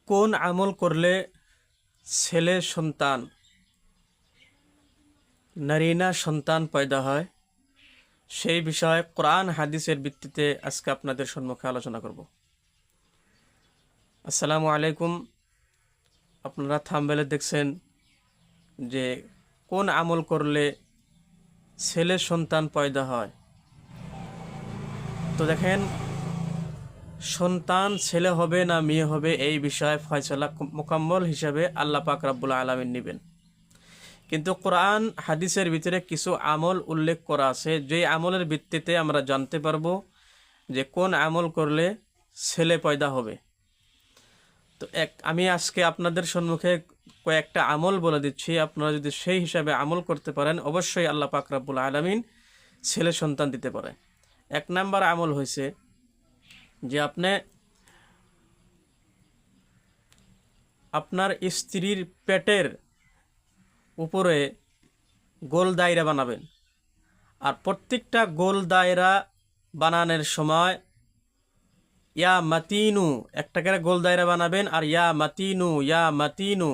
কোন আমল করলে ছেলে সন্তান নারীনা সন্তান পয়দা হয় সেই বিষয়ে কোরআন হাদিসের ভিত্তিতে আজকে আপনাদের সম্মুখে আলোচনা করব। আসসালামু আলাইকুম। আপনারা থাম্বনেলে দেখছেন যে কোন আমল করলে ছেলে সন্তান পয়দা হয়। তো দেখেন, সন্তান ছেলে হবে না মেয়ে হবে এই বিষয়ে ফয়সালা মোকাম্মল হিসাবে আল্লাহ পাক রব্বুল আলামিন নেবেন। কিন্তু কোরআন হাদিসের ভিতরে কিছু আমল উল্লেখ করা আছে, যেই আমলের ভিত্তিতে আমরা জানতে পারবো যে কোন আমল করলে ছেলে পয়দা হবে। তো আমি আজকে আপনাদের সম্মুখে কয়েকটা আমল বলে দিচ্ছি। আপনারা যদি সেই হিসাবে আমল করতে পারেন, অবশ্যই আল্লাহ পাক রব্বুল আলামিন ছেলে সন্তান দিতে পারে। 1 নাম্বার আমল হয়েছে যে আপনার স্ত্রীর পেটের উপরে গোল দায়রা বানাবেন। আর প্রত্যেকটা গোল দায়রা বানানোর সময় ইয়া মাতিনু একটা করে গোল দায়রা বানাবেন। আর ইয়া মাতিনু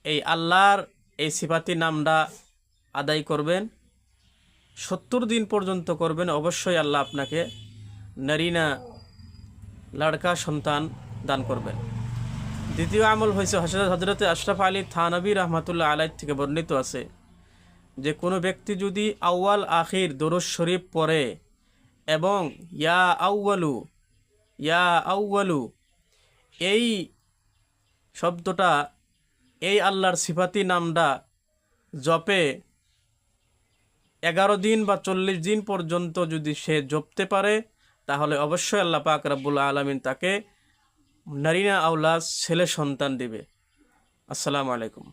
এই আল্লাহর এই সিফাতি নামটা আদায় করবেন। 70 দিন পর্যন্ত করবেন। অবশ্যই আল্লাহ আপনাকে নারীনা লড়কা সন্তান দান করবেন। দ্বিতীয় আমল হয়েছে হযরত আশরাফ আলী থানভী রহমাতুল্লাহ আলাইহি থেকে বর্ণিত আছে যে কোনো ব্যক্তি যদি আউয়াল আখির দরুদ শরীফ পড়ে এবং ইয়া আউয়ালু এই শব্দটা, এই আল্লাহর সিফাতি নামটা জপে 11 দিন বা 40 দিন পর্যন্ত যদি সে জপতে পারে, তাহলে অবশ্যই আল্লাহ পাক রব্বুল আলামিন তাকে নারীনা আওলাদ ছেলে সন্তান দিবে। আসসালামু আলাইকুম।